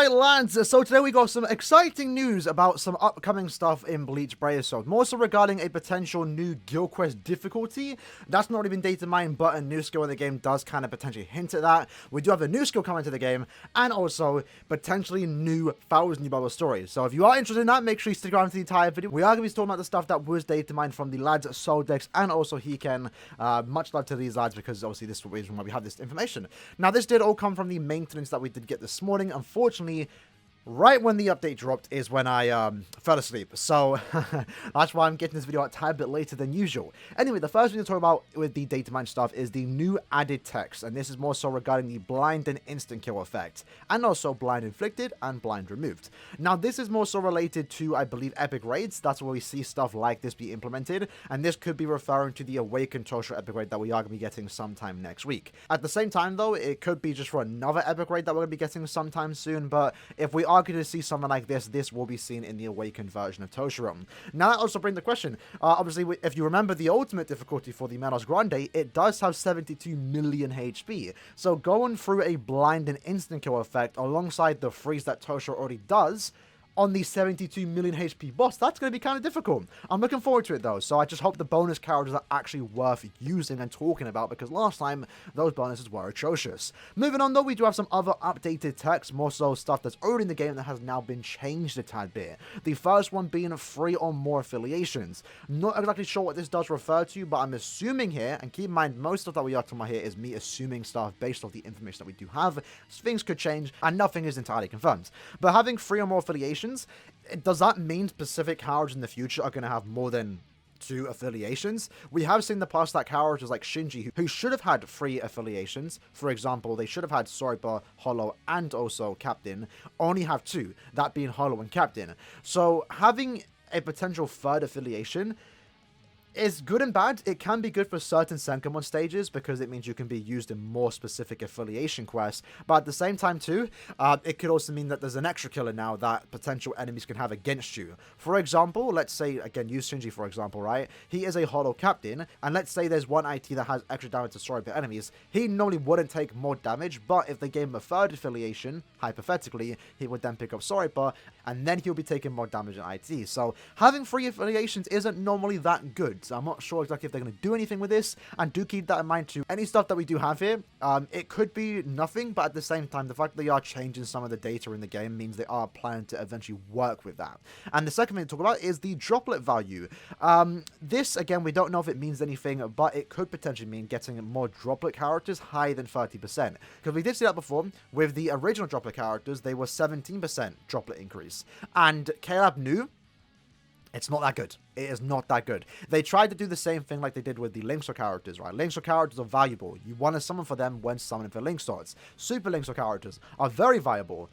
Alright lads, so today we got some exciting news about some upcoming stuff in Bleach Brave, more so regarding a potential new guild quest difficulty. That's not even data mined, but a new skill in the game does kind of potentially hint at that. We do have a new skill coming to the game, and also potentially new 1000 new bubble stories. So if you are interested in that, make sure you stick around for the entire video. We are going to be talking about the stuff that was data mined from the lads at SoulDex and also Hiken. Much love to these lads, because obviously this is the reason why we have this information. Now this did all come from the maintenance that we did get this morning. Unfortunately, right when the update dropped is when I fell asleep, so that's why I'm getting this video a tad bit later than usual. Anyway, the first thing to talk about with the data mine stuff is the new added text, and this is more so regarding the blind and instant kill effect, and also blind inflicted and blind removed. Now this is more so related to, I believe, epic raids. That's where we see stuff like this be implemented, and this could be referring to the Awakened Tosha epic raid that we are going to be getting sometime next week. At the same time though, it could be just for another epic raid that we're going to be getting sometime soon, but if we are going to see something like this will be seen in the Awakened version of Toshiro. Now that also brings the question, obviously if you remember the ultimate difficulty for the Menos Grande, it does have 72 million HP, so going through a blind and instant kill effect alongside the freeze that Toshiro already does on the 72 million HP boss, that's going to be kind of difficult. I'm looking forward to it though, so I just hope the bonus characters are actually worth using and talking about, because last time those bonuses were atrocious. Moving on though, we do have some other updated text, more so stuff that's already in the game that has now been changed a tad bit. The first one being 3 or more affiliations. Not exactly sure what this does refer to, but I'm assuming here, and keep in mind most stuff that we are talking about here is me assuming stuff based off the information that we do have. Things could change and nothing is entirely confirmed. But having 3 or more affiliations, does that mean specific characters in the future are going to have more than 2 affiliations? We have seen in the past that characters like Shinji, who should have had 3 affiliations, for example, they should have had Soriba, Hollow, and also Captain, only have 2, that being Hollow and Captain. So having a potential 3rd affiliation is good and bad. It can be good for certain Senkamon stages, because it means you can be used in more specific affiliation quests, but at the same time too, it could also mean that there's an extra killer now that potential enemies can have against you. For example, let's say, again, use Shinji for example, right? He is a Hollow Captain, and let's say there's one IT that has extra damage to Soriba enemies. He normally wouldn't take more damage, but if they gave him a 3rd affiliation, hypothetically, he would then pick up Soriba, and then he'll be taking more damage in IT. So having 3 affiliations isn't normally that good. So I'm not sure exactly if they're going to do anything with this, and do keep that in mind too. Any stuff that we do have here, it could be nothing, but at the same time, the fact that they are changing some of the data in the game means they are planning to eventually work with that. And the second thing to talk about is the droplet value. This, again, we don't know if it means anything, but it could potentially mean getting more droplet characters higher than 30%. Because we did see that before with the original droplet characters, they were 17% droplet increase. And Caleb knew it's not that good. It is not that good. They tried to do the same thing like they did with the Linkso characters, right? Linkso characters are valuable. You want to summon for them when summoning for Link swords. Super Linkso characters are very valuable,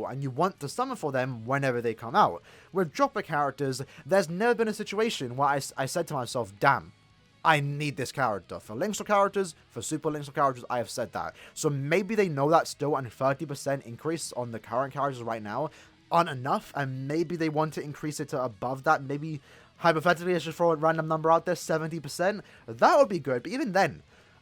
and you want to summon for them whenever they come out. With droplet characters, there's never been a situation where I said to myself, damn, I need this character. For Linkso characters, for Super Linkso characters, I have said that. So maybe they know that still, and 30% increase on the current characters right now aren't enough, and maybe they want to increase it to above that. Maybe hypothetically, let's just throw a random number out there, 70%. That would be good, but even then,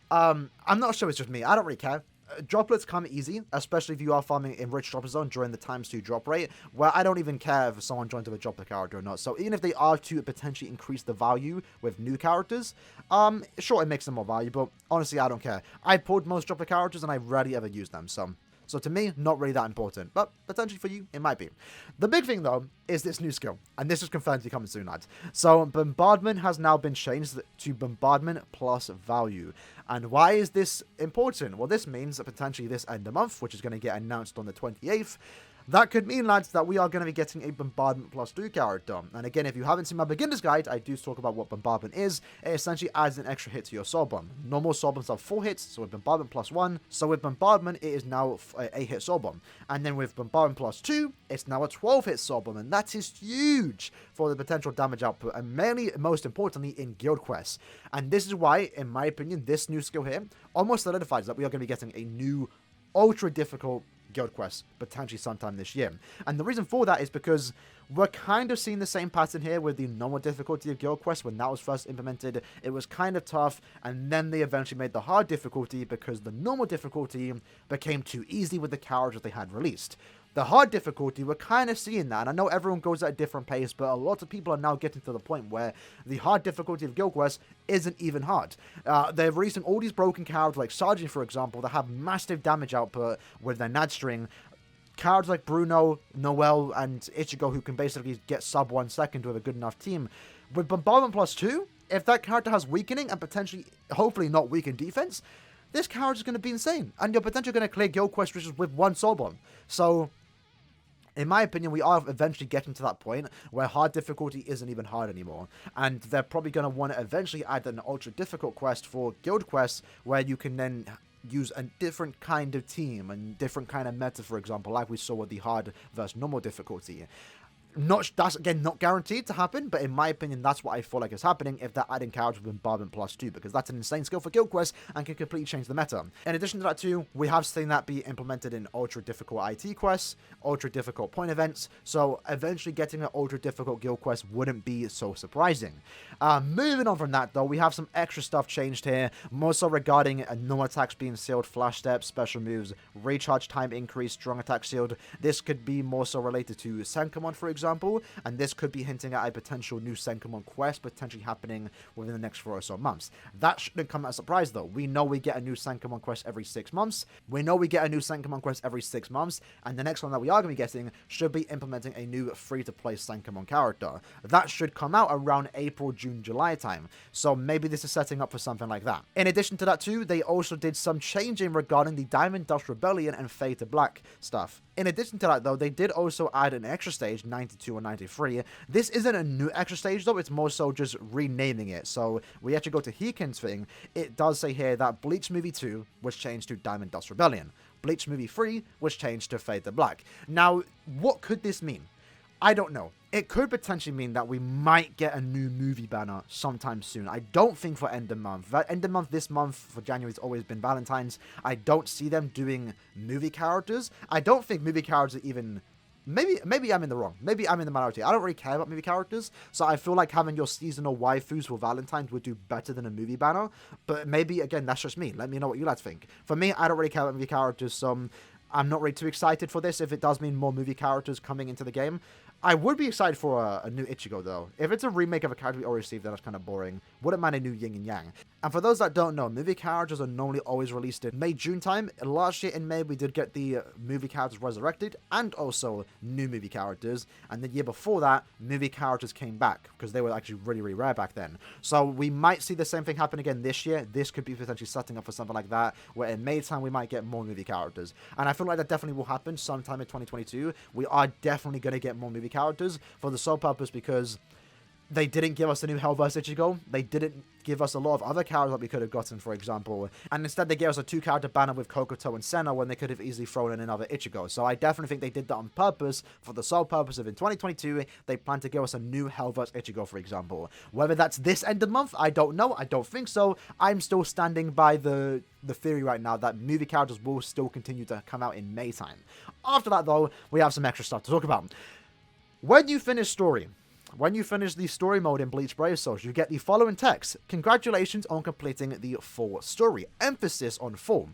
I'm not sure it's just me. I don't really care. Droplets come easy, especially if you are farming in Rich Dropper Zone during the ×2 drop rate, where I don't even care if someone joins with a droplet character or not. So even if they are to potentially increase the value with new characters, sure, it makes them more valuable. Honestly, I don't care. I pulled most droplet characters and I rarely ever use them, so to me, not really that important, but potentially for you, it might be. The big thing, though, is this new skill, and this is confirmed to be coming soon, lads. So, Bombardment has now been changed to Bombardment plus Value. And why is this important? Well, this means that potentially this end of month, which is going to get announced on the 28th, that could mean, lads, that we are going to be getting a Bombardment plus 2 character. And again, if you haven't seen my beginner's guide, I do talk about what Bombardment is. It essentially adds an extra hit to your Soul Bomb. Normal Soul Bombs have 4 hits, so with Bombardment plus 1. So with Bombardment, it is now a 8-hit Soul Bomb. And then with Bombardment plus 2, it's now a 12-hit Soul Bomb. And that is huge for the potential damage output, and mainly, most importantly, in guild quests. And this is why, in my opinion, this new skill here almost solidifies that we are going to be getting a new ultra difficult guild quests, potentially sometime this year. And the reason for that is because we're kind of seeing the same pattern here with the normal difficulty of guild quests. When that was first implemented, it was kind of tough, and then they eventually made the hard difficulty because the normal difficulty became too easy with the characters they had released. The hard difficulty, we're kind of seeing that, and I know everyone goes at a different pace, but a lot of people are now getting to the point where the hard difficulty of guild quests isn't even hard. They're releasing all these broken characters, like Sergeant, for example, that have massive damage output with their NAD string. Characters like Bruno, Noel, and Ichigo, who can basically get sub 1 second with a good enough team. With Bombardment plus 2, if that character has weakening and potentially, hopefully not weakened defense, this character is going to be insane. And you're potentially going to clear guild quests with one soul bomb. So, in my opinion, we are eventually getting to that point where hard difficulty isn't even hard anymore. And they're probably going to want to eventually add an ultra difficult quest for guild quests where you can then use a different kind of team and different kind of meta, for example, like we saw with the hard versus normal difficulty. That's, again, not guaranteed to happen, but in my opinion, that's what I feel like is happening if they're adding characters with Bombardment plus 2, because that's an insane skill for guild quests and can completely change the meta. In addition to that too, we have seen that be implemented in ultra difficult IT quests, ultra difficult point events, so eventually getting an ultra difficult guild quest wouldn't be so surprising. Moving on from that though, we have some extra stuff changed here, more so regarding no attacks being sealed, flash steps, special moves, recharge time increase, strong attack sealed. This could be more so related to Senkamon, for example, and this could be hinting at a potential new Senkamon quest potentially happening within the next 4 or so months. That shouldn't come as a surprise though. We know we get a new Senkamon quest every 6 months. And the next one that we are going to be getting should be implementing a new free-to-play Senkamon character. That should come out around April, June, July time. So maybe this is setting up for something like that. In addition to that too, they also did some changing regarding the Diamond Dust Rebellion and Fade to Black stuff. In addition to that though, they did also add an extra stage, 92 or 93. This isn't a new extra stage though, it's more so just renaming it. So we actually go to Hiken's thing. It does say here that Bleach Movie 2 was changed to Diamond Dust Rebellion. Bleach Movie 3 was changed to Fade to Black. Now, what could this mean? I don't know. It could potentially mean that we might get a new movie banner sometime soon. I don't think for end of month. End of month this month for January has always been Valentine's. I don't see them doing movie characters. I don't think movie characters are even... Maybe I'm in the wrong. Maybe I'm in the minority. I don't really care about movie characters, so I feel like having your seasonal waifus for Valentine's would do better than a movie banner. But maybe, again, that's just me. Let me know what you lads think. For me, I don't really care about movie characters, so I'm not really too excited for this if it does mean more movie characters coming into the game. I would be excited for a new Ichigo, though. If it's a remake of a character we already received, then that's kind of boring. Wouldn't mind a new Yin and Yang. And for those that don't know, movie characters are normally always released in May, June time. Last year in May, we did get the movie characters resurrected and also new movie characters. And the year before that, movie characters came back because they were actually really, really rare back then. So we might see the same thing happen again this year. This could be potentially setting up for something like that, where in May time, we might get more movie characters. And I feel like that definitely will happen sometime in 2022. We are definitely going to get more movie characters for the sole purpose because they didn't give us a new Hellverse Ichigo. They didn't give us a lot of other characters that we could have gotten, for example. And instead, they gave us a 2-character banner with Kokoto and Senna when they could have easily thrown in another Ichigo. So I definitely think they did that on purpose for the sole purpose of in 2022, they plan to give us a new Hellverse Ichigo, for example. Whether that's this end of month, I don't know. I don't think so. I'm still standing by the theory right now that movie characters will still continue to come out in May time. After that, though, we have some extra stuff to talk about. When you finish the story mode in Bleach Brave Souls, you get the following text. Congratulations on completing the full story. Emphasis on full.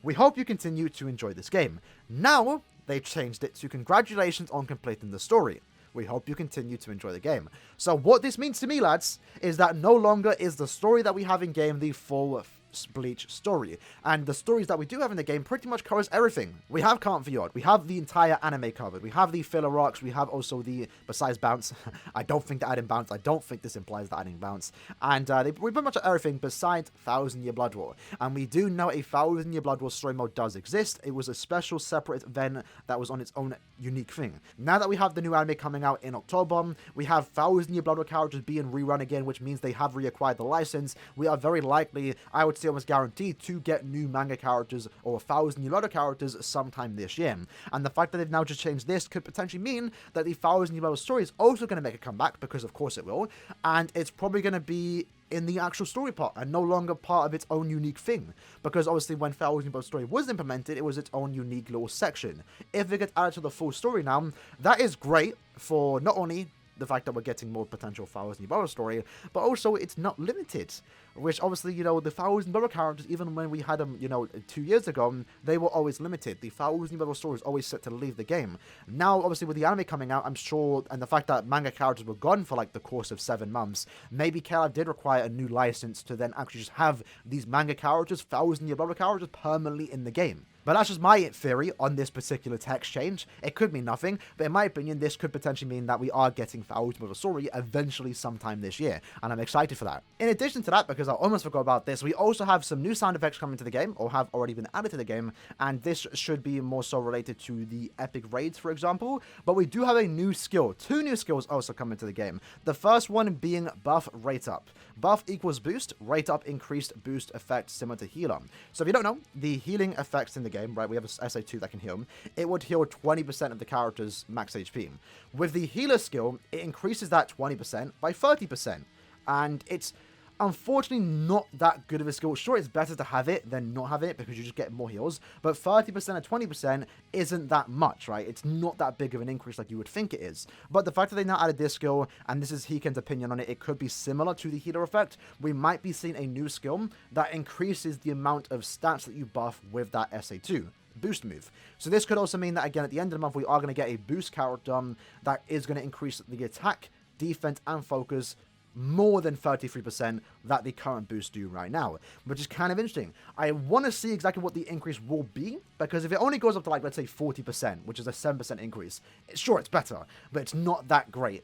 We hope you continue to enjoy this game. Now, they've changed it to congratulations on completing the story. We hope you continue to enjoy the game. So what this means to me, lads, is that no longer is the story that we have in game the full Bleach story, and the stories that we do have in the game pretty much covers everything. We have Can't Fjord, we have the entire anime covered, we have the filler arcs, we have also the, besides Bounce, I don't think they're adding Bounce, I don't think this implies they're adding Bounce, and we pretty much have everything besides 1000 Year Blood War, and we do know a 1000 Year Blood War story mode does exist. It was a special separate event that was on its own unique thing. Now that we have the new anime coming out in October, we have 1000 Year Blood War characters being rerun again, which means they have reacquired the license. We are very likely, I would say almost guaranteed, to get new manga characters or 1000 Year Blood War characters sometime this year. And the fact that they've now just changed this could potentially mean that the 1000 Year Blood War story is also going to make a comeback, because of course it will, and it's probably going to be in the actual story part and no longer part of its own unique thing. Because obviously when Thousand Year Story was implemented, it was its own unique little section. If it gets added to the full story now, that is great for not only the fact that we're getting more potential Thousand Year story, but also it's not limited. Which obviously, you know, the Thousand Year characters, even when we had them, you know, 2 years ago, they were always limited. The Thousand Year story was always set to leave the game. Now, obviously, with the anime coming out, I'm sure, and the fact that manga characters were gone for like the course of 7 months, maybe KLF did require a new license to then actually just have these manga characters, Thousand Year characters, permanently in the game. But that's just my theory on this particular text change. It could mean nothing, but in my opinion, this could potentially mean that we are getting Thousand Year Story eventually sometime this year, and I'm excited for that. In addition to that, because I almost forgot about this, we also have some new sound effects coming to the game, or have already been added to the game, and this should be more so related to the epic raids, for example. But we do have a new skill, 2 new skills also coming to the game. The first one being buff rate up. Buff equals boost, rate up increased boost effect similar to healer. So if you don't know, the healing effects in the game, right, we have a SA2 that can heal. It would heal 20% of the character's max HP. With the healer skill, it increases that 20% by 30%. And it's unfortunately not that good of a skill. Sure, it's better to have it than not have it because you just get more heals, but 30% and 20% isn't that much, right? It's not that big of an increase like you would think it is. But the fact that they now added this skill, and this is Hiken's opinion on it, it could be similar to the healer effect. We might be seeing a new skill that increases the amount of stats that you buff with that SA2 boost move. So this could also mean that, again, at the end of the month, we are going to get a boost character that is going to increase the attack, defense, and focus more than 33% that the current boosts do right now, which is kind of interesting. I want to see exactly what the increase will be, because if it only goes up to, like, let's say 40%, which is a 7% increase, sure, it's better, but it's not that great.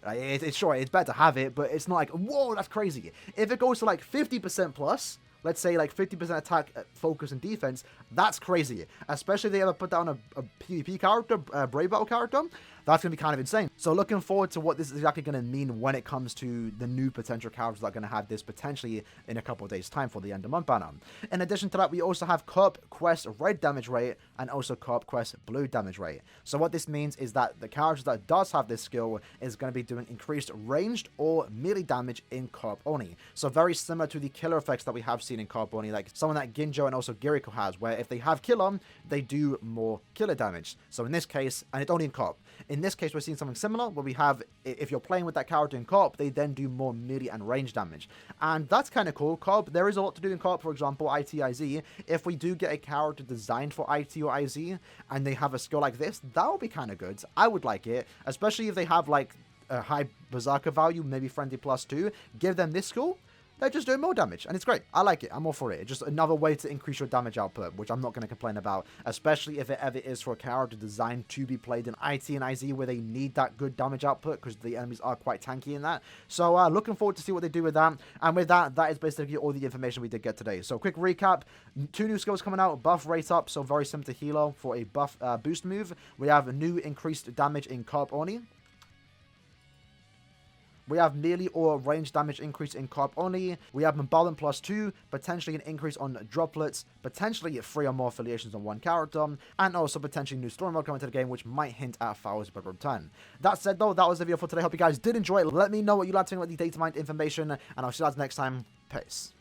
Sure, it's better to have it, but it's not like, whoa, that's crazy. If it goes to like 50% plus, let's say like 50% attack, focus, and defense, that's crazy. Especially if they ever put that on a PvP character, a Brave Battle character, that's going to be kind of insane. So looking forward to what this is exactly going to mean when it comes to the new potential characters that are going to have this potentially in a couple of days' time for the end of month banner. In addition to that, we also have Co-op Quest red damage rate and also Co-op Quest blue damage rate. So what this means is that the character that does have this skill is going to be doing increased ranged or melee damage in Co-op only. So very similar to the killer effects that we have seen in Co-op only, like someone that Ginjo and also Giriko has, where if they have killer, they do more killer damage. So in this case, and it's only in Co-op, in this case we're seeing something similar where we have, if you're playing with that character in Co-op, they then do more melee and range damage. And that's kind of cool. Co-op, there is a lot to do in Co-op. For example, ITIZ, if we do get a character designed for IT or IZ and they have a skill like this, that would be kind of good. I would like it, especially if they have like a high berserker value, maybe friendly +2, give them this skill, they're just doing more damage, and it's great. I like it. I'm all for it. It's just another way to increase your damage output, which I'm not going to complain about, especially if it ever is for a character designed to be played in IT and IZ where they need that good damage output because the enemies are quite tanky in that. So looking forward to see what they do with that. And with that, that is basically all the information we did get today. So quick recap, 2 new skills coming out, buff rate up, so very similar to Hilo for a buff boost move. We have a new increased damage in Co-op only. We have melee or range damage increase in Co-op only. We have Bombardment +2, potentially an increase on droplets, potentially 3 or more affiliations on one character, and also potentially new story mode coming to the game, which might hint at Thousand Year return. That said, though, that was the video for today. Hope you guys did enjoy it. Let me know what you like to think about the Datamines information, and I'll see you guys next time. Peace.